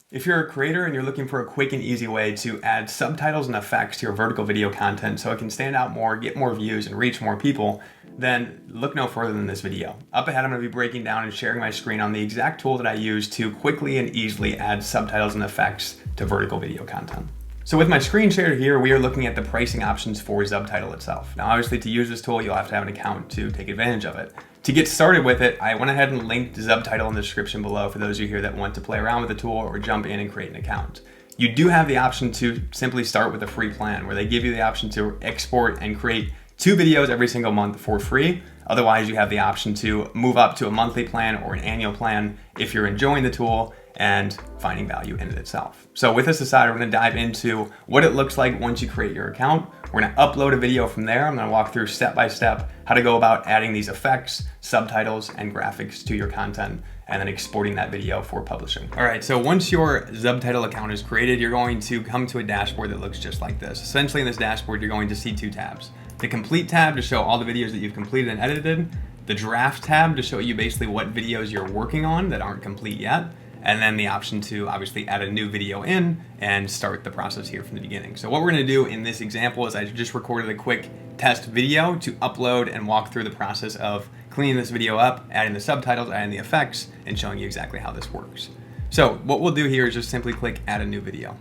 If you're a creator and you're looking for a quick and easy way to add subtitles and effects to your vertical video content so it can stand out more, get more views, and reach more people, then look no further than this video. Up ahead, I'm going to be breaking down and sharing my screen on the exact tool that I use to quickly and easily add subtitles and effects to vertical video content. So with my screen shared here, we are looking at the pricing options for Zubtitle itself. Now, obviously, to use this tool, you'll have to have an account to take advantage of it. To get started with it, I went ahead and linked Zubtitle in the description below for those of you here that want to play around with the tool or jump in and create an account. You do have the option to simply start with a free plan where they give you the option to export and create 2 videos every single month for free. Otherwise, you have the option to move up to a monthly plan or an annual plan if you're enjoying the tool and finding value in it itself. So with this aside, we're gonna dive into what it looks like once you create your account. We're gonna upload a video from there. I'm gonna walk through step by step how to go about adding these effects, subtitles, and graphics to your content, and then exporting that video for publishing. All right, so once your Zubtitle account is created, you're going to come to a dashboard that looks just like this. Essentially in this dashboard, you're going to see 2 tabs. The complete tab to show all the videos that you've completed and edited, the draft tab to show you basically what videos you're working on that aren't complete yet, and then the option to obviously add a new video in and start the process here from the beginning. So what we're gonna do in this example is I just recorded a quick test video to upload and walk through the process of cleaning this video up, adding the subtitles, adding the effects, and showing you exactly how this works. So what we'll do here is just simply click add a new video.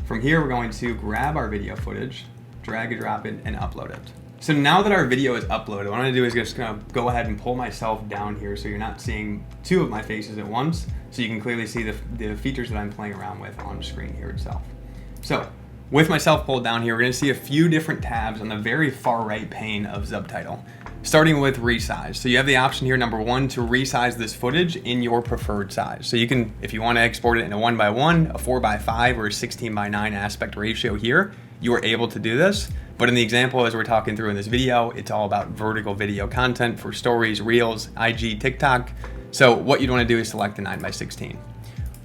From here, we're going to grab our video footage, drag and drop it, and upload it. So now that our video is uploaded, what I'm gonna do is just gonna go ahead and pull myself down here so you're not seeing 2 of my faces at once, so you can clearly see the features that I'm playing around with on screen here itself. So with myself pulled down here, we're gonna see a few different tabs on the very far right pane of Zubtitle, starting with resize. So you have the option here, number 1, to resize this footage in your preferred size. So you can, if you wanna export it in a 1:1, a 4:5, or a 16:9 aspect ratio here, you are able to do this. But in the example, as we're talking through in this video, it's all about vertical video content for stories, reels, IG, TikTok. So what you'd want to do is select the 9:16.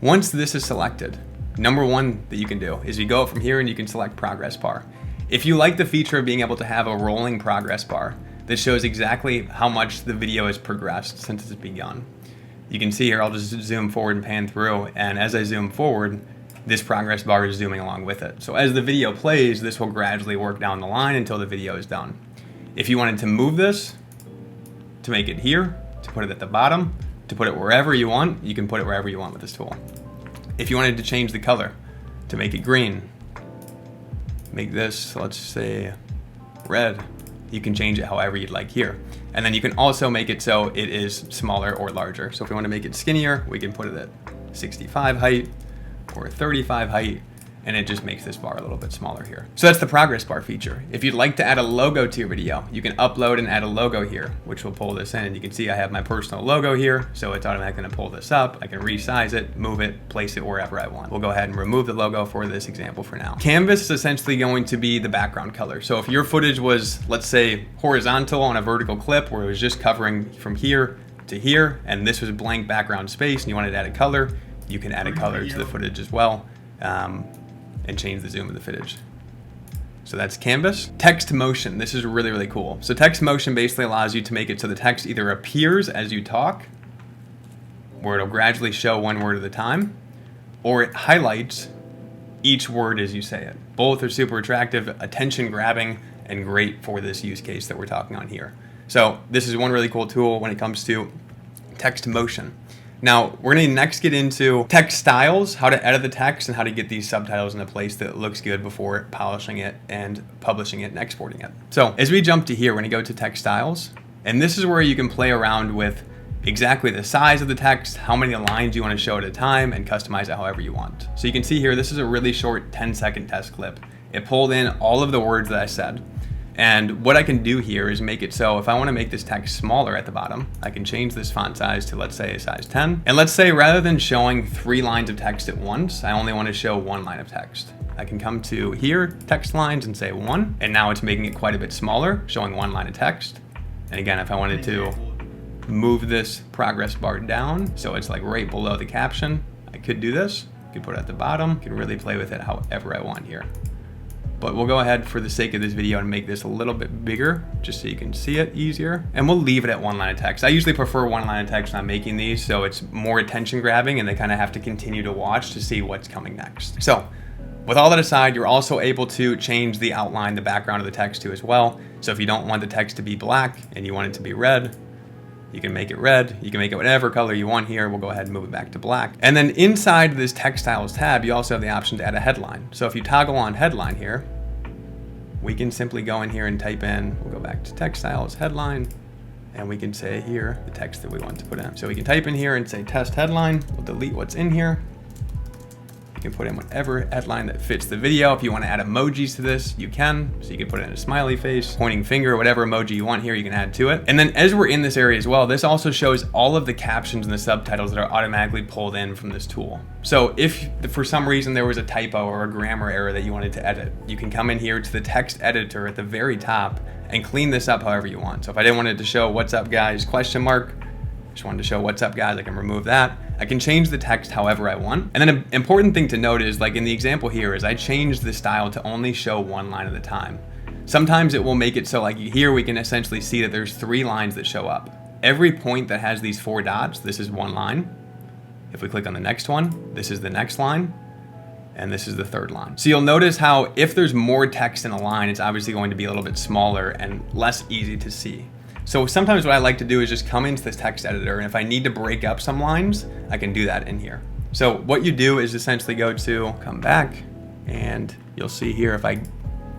Once this is selected, number 1 that you can do is you go from here and you can select progress bar. If you like the feature of being able to have a rolling progress bar that shows exactly how much the video has progressed since it's begun. You can see here, I'll just zoom forward and pan through, and as I zoom forward, this progress bar is zooming along with it. So as the video plays, this will gradually work down the line until the video is done. If you wanted to move this, to make it here, to put it at the bottom, to put it wherever you want, you can put it wherever you want with this tool. If you wanted to change the color, to make it green, make this, let's say, red, you can change it however you'd like here. And then you can also make it so it is smaller or larger. So if we want to make it skinnier, we can put it at 65 height, or 35 height, and it just makes this bar a little bit smaller here. So that's the progress bar feature. If you'd like to add a logo to your video, you can upload and add a logo here, which will pull this in. And you can see I have my personal logo here, so it's automatically gonna pull this up. I can resize it, move it, place it wherever I want. We'll go ahead and remove the logo for this example for now. Canvas is essentially going to be the background color. So if your footage was, let's say, horizontal on a vertical clip where it was just covering from here to here, and this was blank background space, and you wanted to add a color, you can add a color to the footage as well, and change the zoom of the footage. So that's canvas. Text motion, this is really, really cool. So text motion basically allows you to make it so the text either appears as you talk, where it'll gradually show 1 word at a time, or it highlights each word as you say it. Both are super attractive, attention grabbing, and great for this use case that we're talking on here. So this is one really cool tool when it comes to text motion. Now, we're gonna next get into text styles, how to edit the text, and how to get these subtitles in a place that looks good before polishing it and publishing it and exporting it. So as we jump to here, we're gonna go to text styles, and this is where you can play around with exactly the size of the text, how many lines you wanna show at a time, and customize it however you want. So you can see here, this is a really short 10-second test clip. It pulled in all of the words that I said. And what I can do here is make it so if I want to make this text smaller at the bottom, I can change this font size to, let's say, a size 10. And let's say rather than showing 3 lines of text at once, I only want to show 1 line of text. I can come to here, text lines, and say 1. And now it's making it quite a bit smaller, showing 1 line of text. And again, if I wanted to move this progress bar down so it's like right below the caption, I could do this. I could put it at the bottom. I can really play with it however I want here. but we'll go ahead for the sake of this video and make this a little bit bigger just so you can see it easier. And we'll leave it at one line of text. I usually prefer one line of text when I'm making these, so it's more attention grabbing and they kind of have to continue to watch to see what's coming next. So with all that aside, you're also able to change the outline, the background of the text too as well. So if you don't want the text to be black and you want it to be red, you can make it red. You can make it whatever color you want here. We'll go ahead and move it back to black. And then inside this text styles tab, you also have the option to add a headline. So if you toggle on headline here, we can simply go in here and type in, we'll go back to text styles headline, and we can say here the text that we want to put in. So we can type in here and say test headline. We'll delete what's in here. You can put in whatever headline that fits the video. If you want to add emojis to this, you can. So you can put in a smiley face, pointing finger, whatever emoji you want here, you can add to it. And then as we're in this area as well, this also shows all of the captions and the subtitles that are automatically pulled in from this tool. So if for some reason there was a typo or a grammar error that you wanted to edit, you can come in here to the text editor at the very top and clean this up however you want. So if I didn't want it to show what's up guys, question mark, just wanted to show what's up guys, I can remove that. I can change the text however I want. And then an important thing to note is, like in the example here, is I changed the style to only show one line at a time. Sometimes it will make it so like here we can essentially see that there's 3 lines that show up. Every point that has these 4 dots, this is one line. If we click on the next one, this is the next line. And this is the 3rd line. So you'll notice how if there's more text in a line, it's obviously going to be a little bit smaller and less easy to see. So sometimes what I like to do is just come into this text editor, and if I need to break up some lines, I can do that in here. So what you do is essentially come back, and you'll see here if I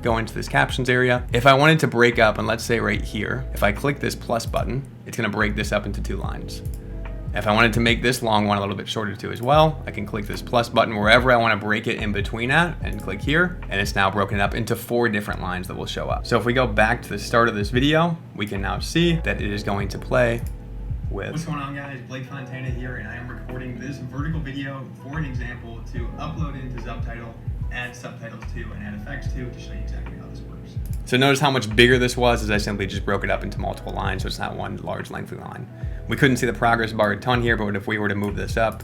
go into this captions area, if I wanted to break up, and let's say right here, if I click this plus button, it's gonna break this up into 2 lines. If I wanted to make this long one a little bit shorter too as well, I can click this plus button wherever I want to break it in between at and click here, and it's now broken up into 4 different lines that will show up. So if we go back to the start of this video, we can now see that it is going to play with... What's going on guys, Blake Fontana here, and I am recording this vertical video for an example to upload into Zubtitle, add subtitles to, and add effects to show you exactly how this works. So notice how much bigger this was as I simply just broke it up into multiple lines, so it's not one large lengthy line. We couldn't see the progress bar a ton here, but if we were to move this up,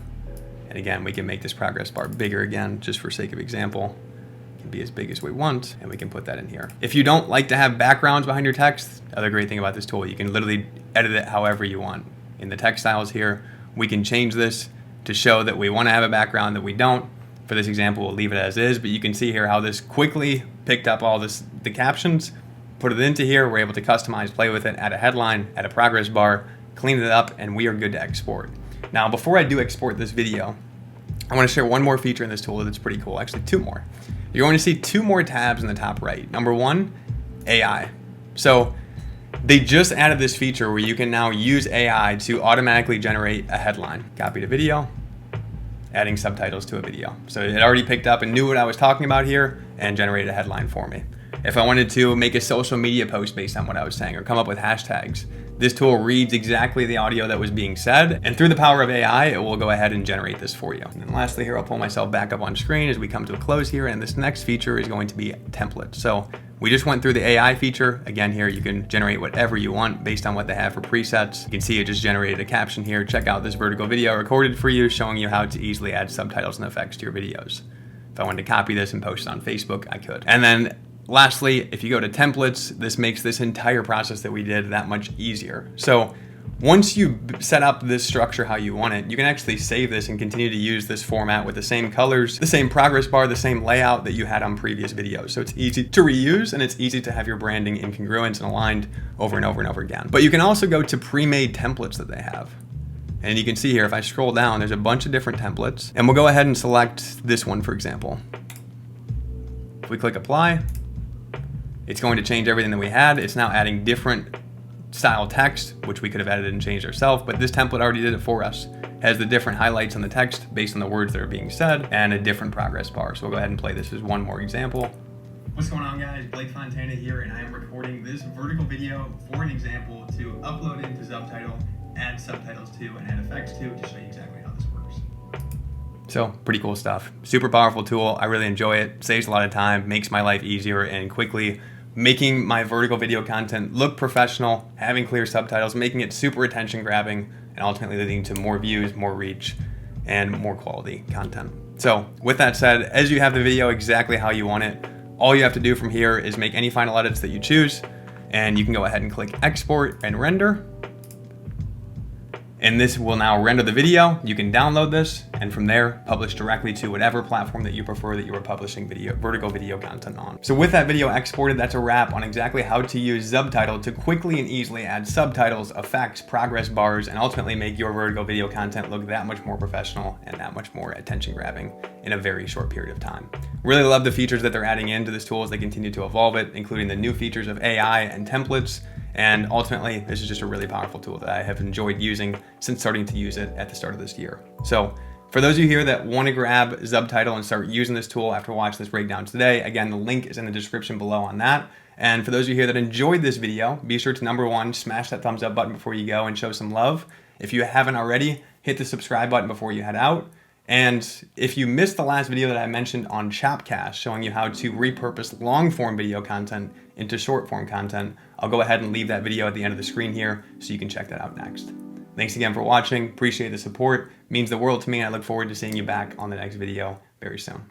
and again, we can make this progress bar bigger again, just for sake of example. It can be as big as we want, and we can put that in here. If you don't like to have backgrounds behind your text, other great thing about this tool, you can literally edit it however you want. In the text styles here, we can change this to show that we want to have a background, that we don't. For this example, we'll leave it as is, but you can see here how this quickly picked up all the captions, put it into here, we're able to customize, play with it, add a headline, add a progress bar, clean it up, and we are good to export. Now, before I do export this video, I want to share one more feature in this tool that's pretty cool, actually 2 more. You're going to see 2 more tabs in the top right. Number 1, AI. So they just added this feature where you can now use AI to automatically generate a headline. Copy to video, adding subtitles to a video. So it already picked up and knew what I was talking about here and generated a headline for me. If I wanted to make a social media post based on what I was saying or come up with hashtags, this tool reads exactly the audio that was being said, and through the power of AI, it will go ahead and generate this for you. And then lastly here, I'll pull myself back up on screen as we come to a close here, and this next feature is going to be templates. So we just went through the AI feature. Again, here you can generate whatever you want based on what they have for presets. You can see it just generated a caption here. Check out this vertical video recorded for you, showing you how to easily add subtitles and effects to your videos. If I wanted to copy this and post it on Facebook, I could. And then lastly, if you go to templates, this makes this entire process that we did that much easier. So once you set up this structure how you want it, you can actually save this and continue to use this format with the same colors, the same progress bar, the same layout that you had on previous videos. So it's easy to reuse, and it's easy to have your branding in congruence and aligned over and over and over again. But you can also go to pre-made templates that they have. And you can see here, if I scroll down, there's a bunch of different templates, and we'll go ahead and select this one, for example. If we click apply, it's going to change everything that we had. It's now adding different style text, which we could have edited and changed ourselves, but this template already did it for us. It has the different highlights on the text based on the words that are being said, and a different progress bar. So we'll go ahead and play this as one more example. What's going on guys, Blake Fontana here, and I am recording this vertical video for an example to upload into Zubtitle, add subtitles to, and add effects to show you exactly how this works. So pretty cool stuff. Super powerful tool. I really enjoy it. Saves a lot of time, makes my life easier, and quickly making my vertical video content look professional, having clear subtitles, making it super attention grabbing, and ultimately leading to more views, more reach, and more quality content. So with that said, as you have the video exactly how you want it, All you have to do from here is make any final edits that you choose, and you can go ahead and click export and render. And this will now render the video. You can download this and from there publish directly to whatever platform that you prefer that you are publishing vertical video content on. So with that video exported, that's a wrap on exactly how to use Zubtitle to quickly and easily add subtitles, effects, progress bars, and ultimately make your vertical video content look that much more professional and that much more attention grabbing in a very short period of time. Really love the features that they're adding into this tool as they continue to evolve it, including the new features of AI and templates. And ultimately, this is just a really powerful tool that I have enjoyed using since starting to use it at the start of this year. So for those of you here that want to grab Zubtitle and start using this tool after watching this breakdown today, again, the link is in the description below on that. And for those of you here that enjoyed this video, be sure to #1, smash that thumbs up button before you go and show some love. If you haven't already, hit the subscribe button before you head out. And if you missed the last video that I mentioned on Chopcast showing you how to repurpose long form video content into short form content, I'll go ahead and leave that video at the end of the screen here so you can check that out next. Thanks again for watching. Appreciate the support. It means the world to me, and I look forward to seeing you back on the next video very soon.